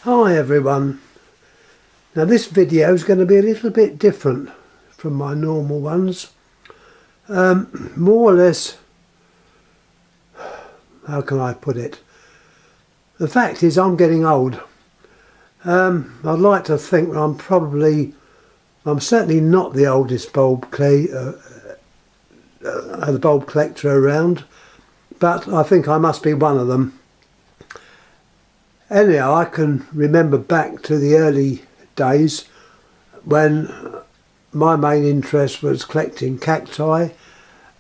Hi everyone. Now this video is going to be a little bit different from my normal ones. More or less, how can I put it? The fact is I'm getting old. I'd like to think I'm certainly not the oldest the bulb collector around, but I think I must be one of them. Anyhow, I can remember back to the early days when my main interest was collecting cacti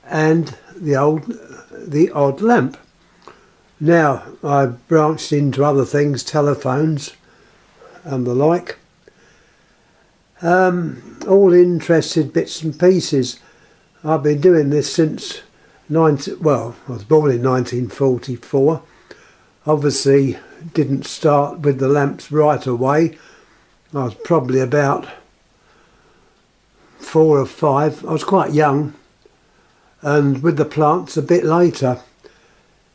and the odd lamp. Now I've branched into other things, telephones and the like. All interested bits and pieces. I've been doing this since I was born in 1944. Obviously didn't start with the lamps right away. I was probably about 4 or 5. I was quite young, and with the plants a bit later.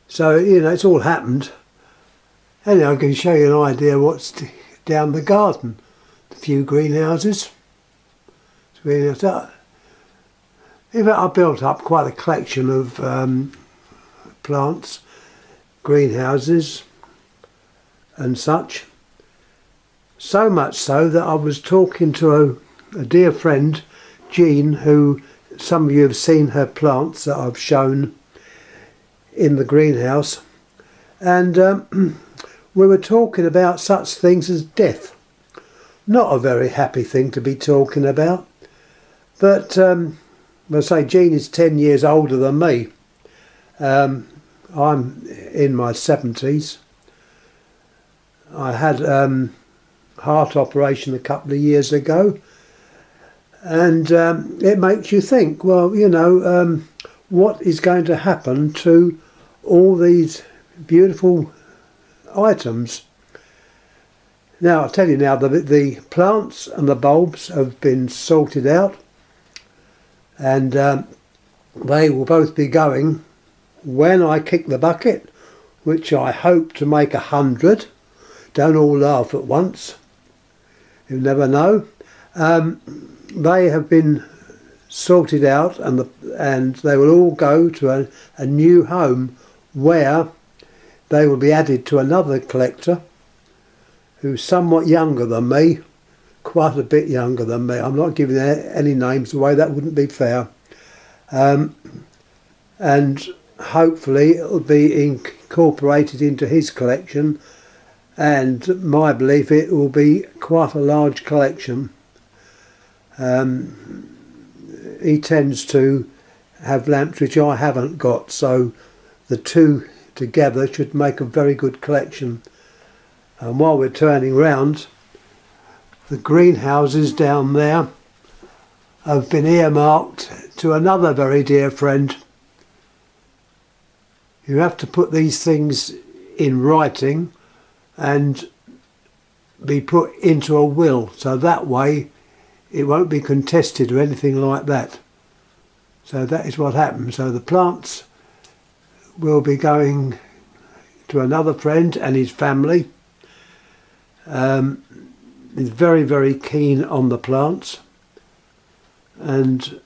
So, it's all happened. Anyway, I can show you an idea what's down the garden. A few greenhouses. In fact, I built up quite a collection of plants, greenhouses and such. So much so that I was talking to a dear friend, Jean, who some of you have seen her plants that I've shown in the greenhouse, and we were talking about such things as death. Not a very happy thing to be talking about, but I say Jean is 10 years older than me. I'm in my 70s. I had heart operation a couple of years ago, and it makes you think, well, what is going to happen to all these beautiful items? Now I'll tell you now, the plants and the bulbs have been sorted out, and they will both be going when I kick the bucket, which I hope to make 100. Don't all laugh at once. You never know. They have been sorted out, and they will all go to a new home where they will be added to another collector who's somewhat younger than me, quite a bit younger than me. I'm not giving any names away, that wouldn't be fair. And hopefully it'll be incorporated into his collection, and my belief it will be quite a large collection. He tends to have lamps which I haven't got, so the two together should make a very good collection. And while we're turning round, the greenhouses down there have been earmarked to another very dear friend. You have to put these things in writing and be put into a will, so that way it won't be contested or anything like that. So that is what happens. So the plants will be going to another friend and his family. He's very, very keen on the plants, and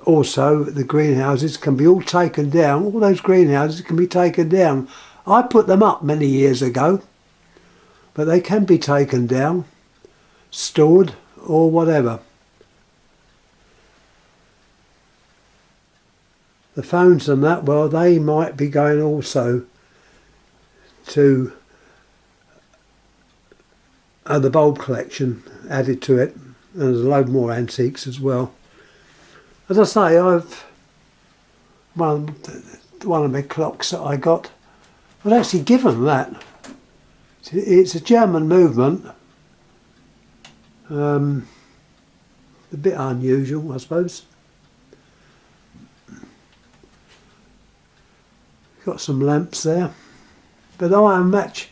also the greenhouses can be all taken down. All those greenhouses can be taken down. I put them up many years ago, but they can be taken down, stored or whatever. The phones and that, well, they might be going also to the bulb collection added to it, and there's a load more antiques as well. As I say, one of my clocks that I got, I was actually given that. It's a German movement, a bit unusual, I suppose. Got some lamps there, but I am much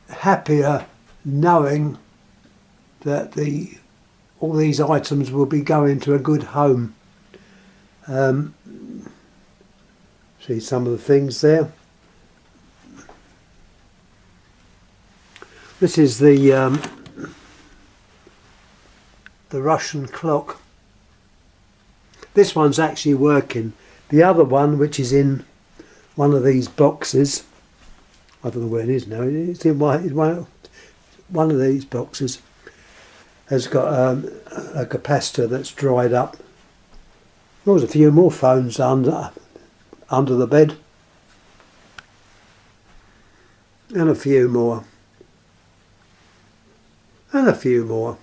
happier knowing that all these items will be going to a good home. See some of the things there. This is the Russian clock. This one's actually working. The other one, which is in one of these boxes, I don't know where it is now, it's in one of these boxes, has got a capacitor that's dried up. There was a few more phones under the bed, and a few more, and a few more.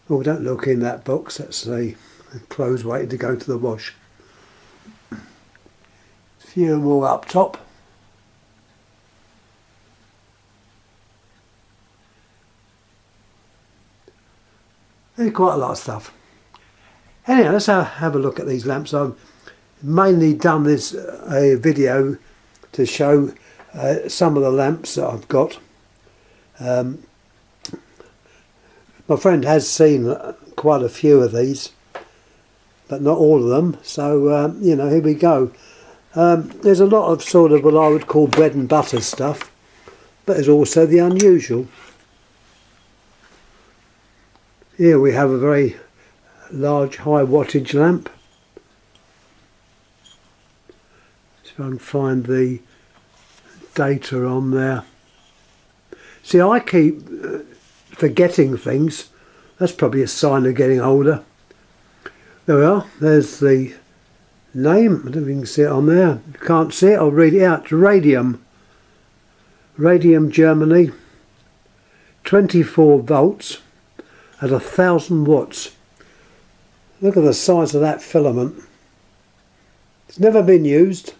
Oh, don't look in that box, that's the clothes waiting to go to the wash. A few more up top. There's quite a lot of stuff. Anyway, let's have a look at these lamps. I've mainly done this a video to show some of the lamps that I've got. My friend has seen quite a few of these, but not all of them, so you know, here we go. There's a lot of sort of what I would call bread and butter stuff, but there's also the unusual. Here we have a very large high wattage lamp. See if I can find the data on there. See, I keep forgetting things. That's probably a sign of getting older. There we are. There's the name. I don't know if you can see it on there. If you can't see it, I'll read it out. It's Radium. Radium, Germany. 24 volts at 1,000 watts. Look at the size of that filament. It's never been used.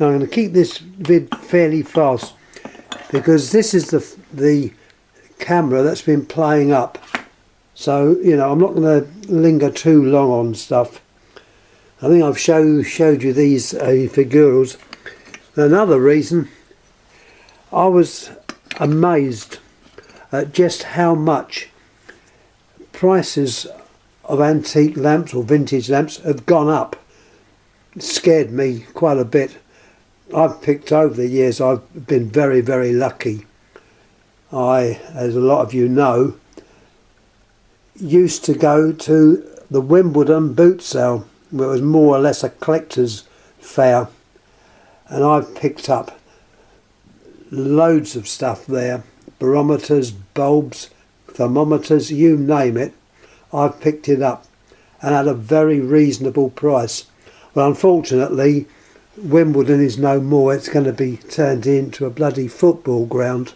Now I'm going to keep this vid fairly fast because this is the camera that's been playing up. So, you know, I'm not going to linger too long on stuff. I think I've showed you these figurals. Another reason, I was amazed at just how much prices of antique lamps or vintage lamps have gone up. It scared me quite a bit. I've picked over the years, I've been very, very lucky. I, as a lot of you know, used to go to the Wimbledon boot sale, where it was more or less a collector's fair, and I've picked up loads of stuff there. Barometers, bulbs, thermometers, you name it, I've picked it up and at a very reasonable price. Well, unfortunately, Wimbledon is no more. It's going to be turned into a bloody football ground.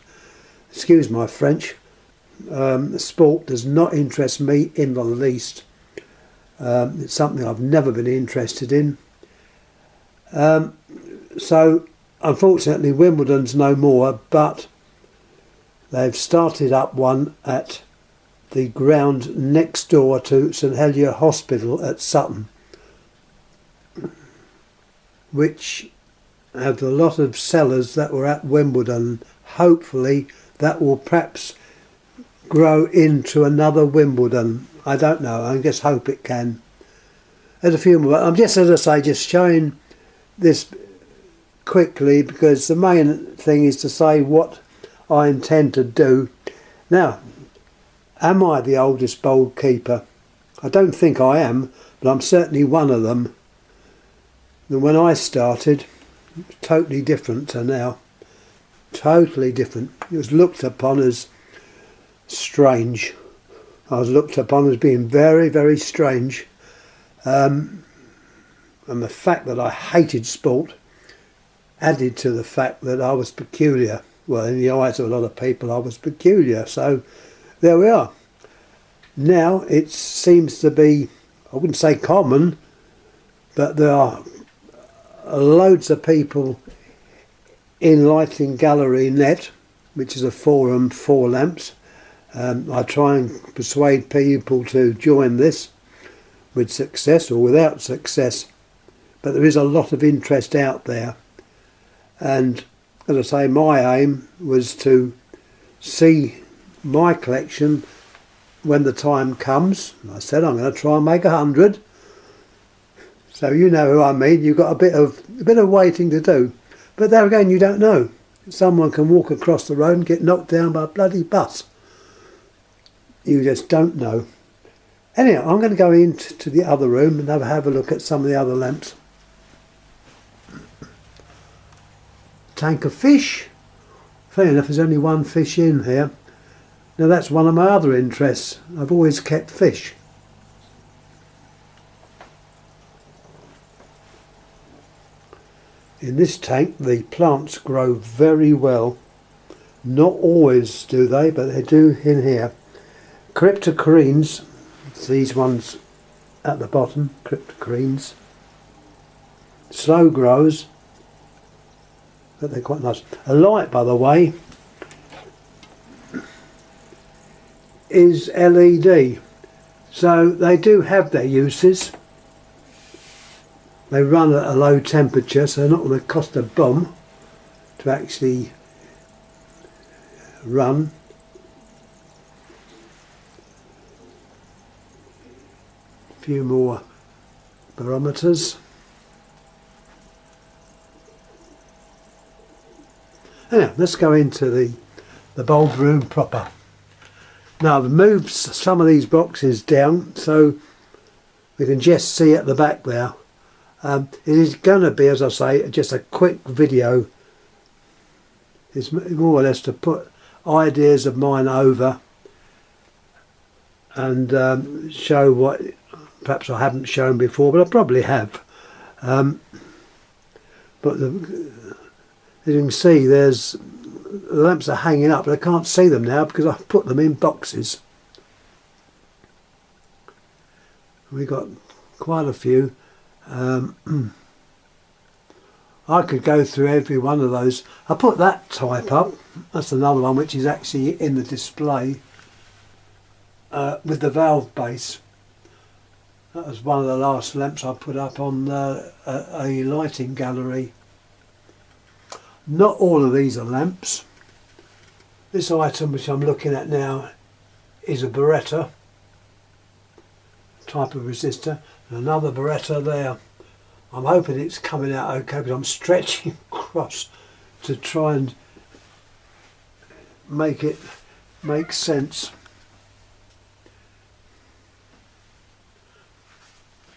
Excuse my French. Sport does not interest me in the least. It's something I've never been interested in. So, unfortunately, Wimbledon's no more, but they've started up one at the ground next door to St Helier Hospital at Sutton, which have a lot of sellers that were at Wimbledon. Hopefully that will perhaps grow into another Wimbledon. I don't know, I just hope it can. There's a few more. I'm just, as I say, just showing this quickly because the main thing is to say what I intend to do. Now, am I the oldest bulb keeper? I don't think I am, but I'm certainly one of them. And when I started, it was totally different to now. Totally different. It was looked upon as strange. I was looked upon as being very, very strange. And the fact that I hated sport added to the fact that I was peculiar. Well, in the eyes of a lot of people, I was peculiar. So there we are. Now it seems to be, I wouldn't say common, but there are loads of people in Lighting Gallery Net, which is a forum for lamps. I try and persuade people to join this with success or without success, but there is a lot of interest out there. And as I say, my aim was to see my collection when the time comes. I said I'm going to try and make 100. So you know who I mean. You've got a bit of waiting to do, But there again, you don't know. Someone can walk across the road and get knocked down by a bloody bus. You just don't know. Anyhow, I'm going to go into the other room and have a look at some of the other lamps. Tank of fish. Fair enough, there's only one fish in here. Now that's one of my other interests. I've always kept fish. In this tank the plants grow very well. Not always do they, but they do in here. Cryptocorenes, it's these ones at the bottom, cryptocorenes. Slow growers, but they're quite nice. A light, by the way, is LED, so they do have their uses. They run at a low temperature, so they're not going to cost a bomb to actually run. A few more barometers. Now let's go into the bulb room proper. Now I've moved some of these boxes down so we can just see at the back there. It is going to be, as I say, just a quick video. It's more or less to put ideas of mine over and show what perhaps I haven't shown before, but I probably have. But as you can see, the lamps are hanging up, but I can't see them now because I've put them in boxes. We've got quite a few. I could go through every one of those. I put that type up. That's another one which is actually in the display with the valve base. That was one of the last lamps I put up on a lighting gallery. Not all of these are lamps. This item which I'm looking at now is a Beretta type of resistor, and another Beretta there. I'm hoping it's coming out okay, but I'm stretching across to try and make it make sense.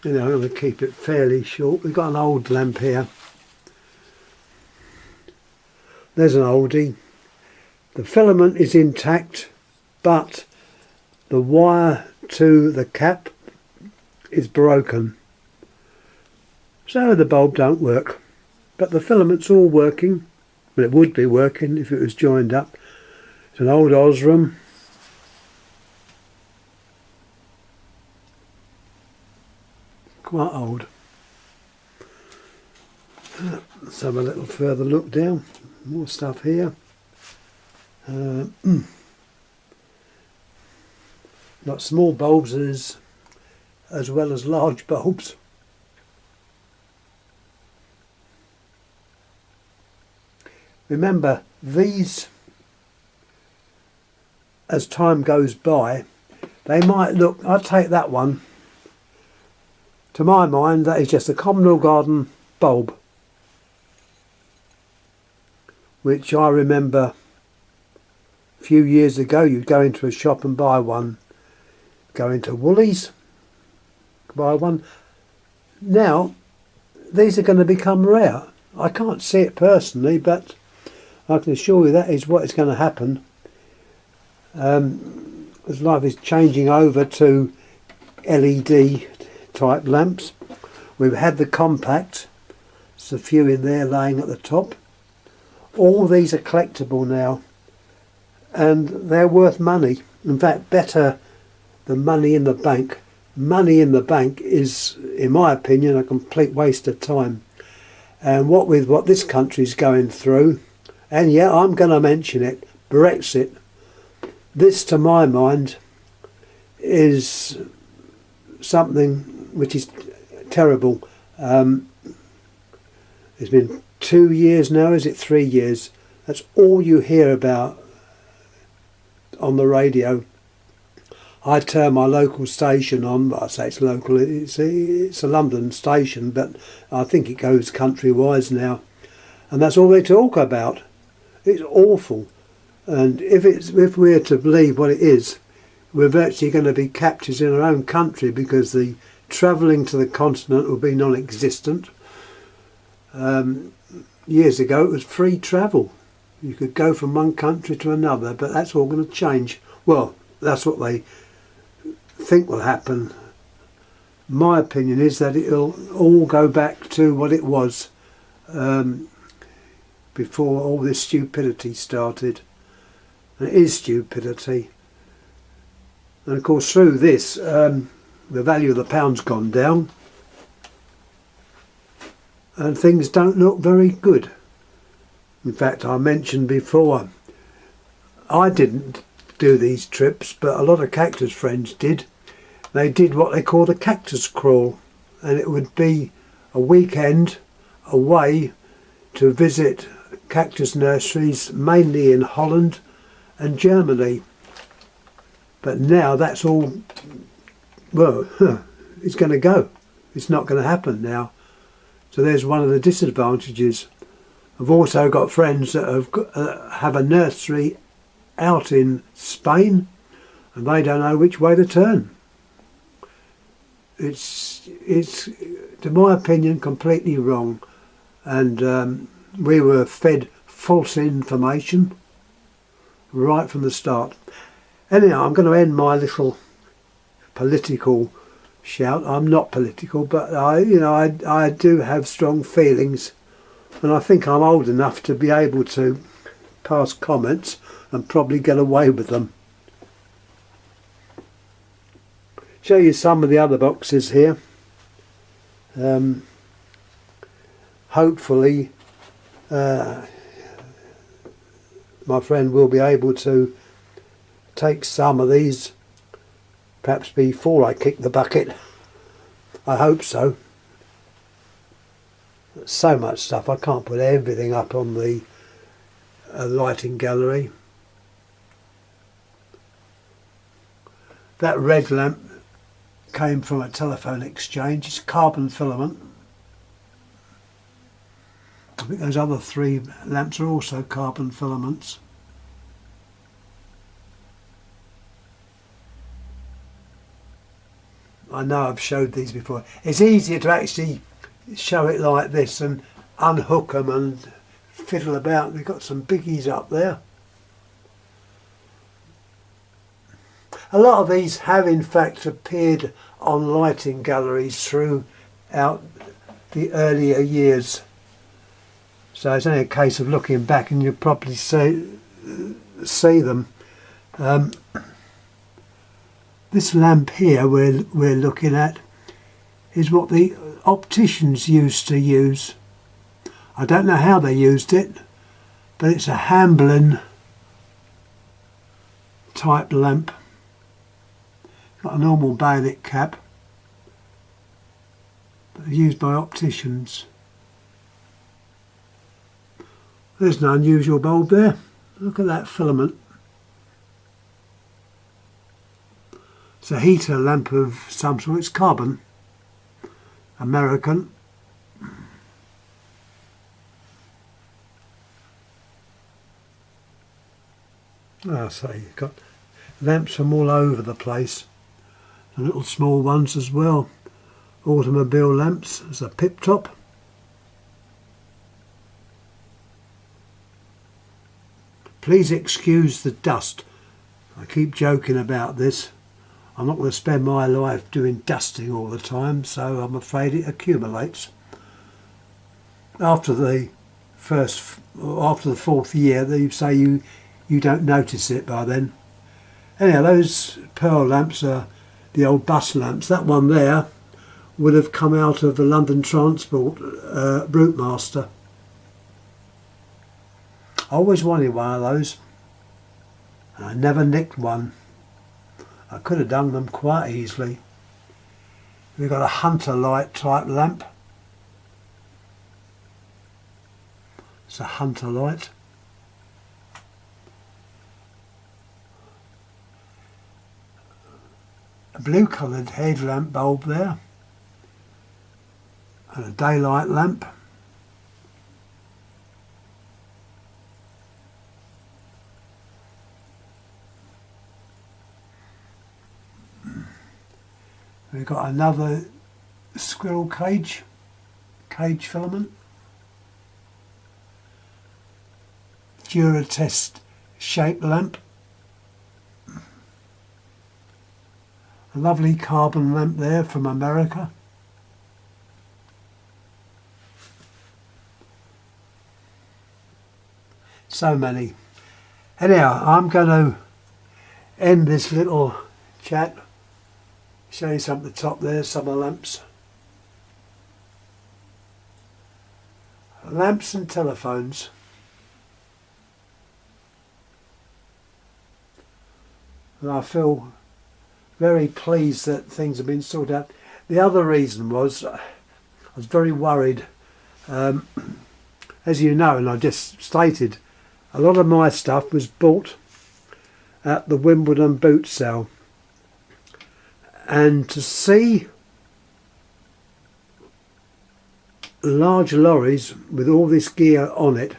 You know, I'm going to keep it fairly short. We've got an old lamp here. There's an oldie. The filament is intact, but the wire to the cap is broken. So the bulb don't work. But the filament's all working. Well, it would be working if it was joined up. It's an old Osram. Quite old. Let's have a little further look down. More stuff here. Got small bulbs as well as large bulbs. Remember, these, as time goes by, they might look, I'd take that one. To my mind, that is just a Communal Garden bulb, which I remember a few years ago, you'd go into a shop and buy one. Go into Woolies, buy one. Now, these are going to become rare. I can't see it personally, but I can assure you that is what is going to happen. As life is changing over to LED type lamps. We've had the compact, there's a few in there laying at the top. All these are collectible now, and they're worth money. In fact, better than money in the bank. Money in the bank is, in my opinion, a complete waste of time. And what with what this country's going through, and yeah, I'm going to mention it, Brexit, this to my mind is something which is terrible. It's been 2 years now, is it 3 years? That's all you hear about on the radio. I turn my local station on, but I say it's local, it's a London station, but I think it goes country-wise now. and that's all they talk about. It's awful, and if we're to believe what it is, we're virtually going to be captives in our own country, because the travelling to the continent will be non-existent. Years ago it was free travel. You could go from one country to another, but that's all going to change. Well, that's what they think will happen. My opinion is that it'll all go back to what it was before all this stupidity started. And it is stupidity. And of course through this, the value of the pound's gone down, and things don't look very good. In fact, I mentioned before, I didn't do these trips, but a lot of cactus friends did. They did what they call the cactus crawl, and it would be a weekend away to visit cactus nurseries, mainly in Holland and Germany. But now that's all, well, it's going to go. It's not going to happen now. So there's one of the disadvantages. I've also got friends that have a nursery out in Spain, and they don't know which way to turn. It's to my opinion completely wrong, and we were fed false information right from the start. Anyhow, I'm going to end my little political shout. I'm not political, but I do have strong feelings, and I think I'm old enough to be able to pass comments and probably get away with them. Show you some of the other boxes here. Hopefully my friend will be able to take some of these, perhaps before I kick the bucket. I hope so. So much stuff, I can't put everything up on the lighting gallery. That red lamp came from a telephone exchange. It's carbon filament. I think those other three lamps are also carbon filaments. I know I've showed these before. It's easier to actually show it like this and unhook them and fiddle about. We've got some biggies up there. A lot of these have in fact appeared on lighting galleries throughout the earlier years. So it's only a case of looking back and you'll probably see them. This lamp here we're looking at is what the opticians used to use. I don't know how they used it, but it's a Hamblin type lamp. Got a normal bayonet cap, but they're used by opticians. There's an unusual bulb there. Look at that filament. It's a heater lamp of some sort. It's carbon, American. So you've got lamps from all over the place. And little small ones as well. Automobile lamps. There's a pip top. Please excuse the dust. I keep joking about this. I'm not going to spend my life doing dusting all the time, so I'm afraid it accumulates. After the fourth year, they say you don't notice it by then. Anyhow, those pearl lamps are the old bus lamps. That one there would have come out of the London Transport Route Master. I always wanted one of those. I never nicked one. I could have done them quite easily. We've got a Hunter light type lamp. It's a Hunter light. A blue coloured headlamp bulb there. And a daylight lamp. We've got another squirrel cage filament. Duratest shaped lamp. A lovely carbon lamp there from America. So many. Anyhow, I'm going to end this little chat. Show you some at the top there, some of the lamps. Lamps and telephones. And I feel very pleased that things have been sorted out. The other reason was I was very worried. As you know, and I just stated, a lot of my stuff was bought at the Wimbledon boot sale. And to see large lorries with all this gear on it,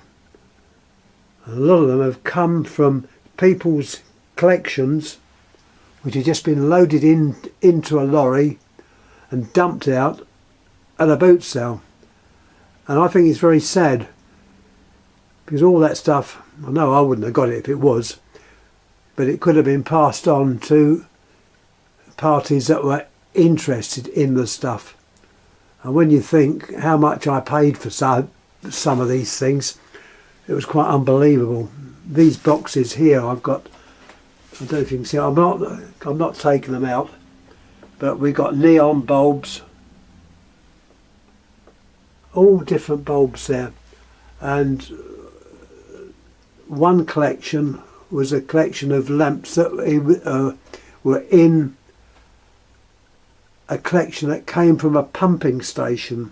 a lot of them have come from people's collections which have just been loaded into a lorry and dumped out at a boot sale. And I think it's very sad, because all that stuff, I know I wouldn't have got it if it was, but it could have been passed on to parties that were interested in the stuff. And when you think how much I paid for some of these things, it was quite unbelievable. These boxes here I've got, I don't know if you can see, I'm not taking them out, but we've got neon bulbs, all different bulbs there. And one collection was a collection of lamps that were in a collection that came from a pumping station.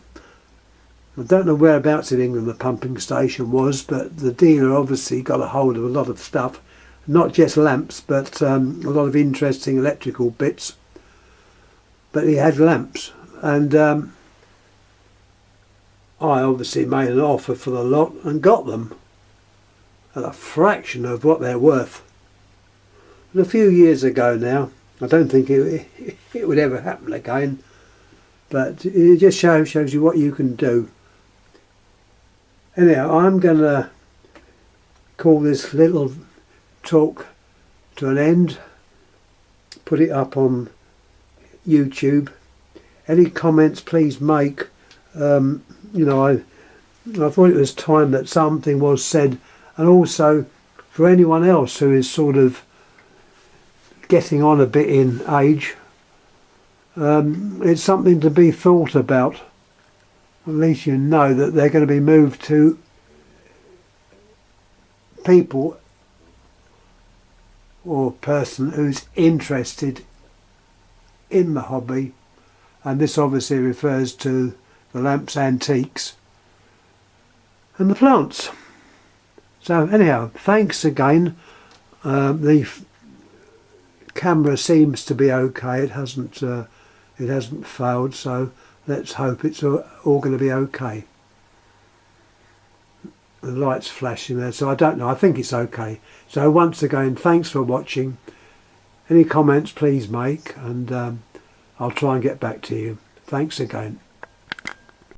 I don't know whereabouts in England the pumping station was, but the dealer obviously got a hold of a lot of stuff, not just lamps, but a lot of interesting electrical bits. But he had lamps, and I obviously made an offer for the lot and got them at a fraction of what they're worth. And a few years ago now, I don't think it would ever happen again, but it just shows you what you can do. Anyhow, I'm going to call this little talk to an end, put it up on YouTube. Any comments please make. You know, I thought it was time that something was said, and also for anyone else who is sort of getting on a bit in age, it's something to be thought about. At least you know that they're going to be moved to people or person who's interested in the hobby, and this obviously refers to the lamps, antiques and the plants. So anyhow, thanks again. The camera seems to be okay. It hasn't failed, so let's hope it's all going to be okay. The light's flashing there, so I don't know. I think it's okay. So once again, thanks for watching. Any comments please make, and I'll try and get back to you. Thanks again.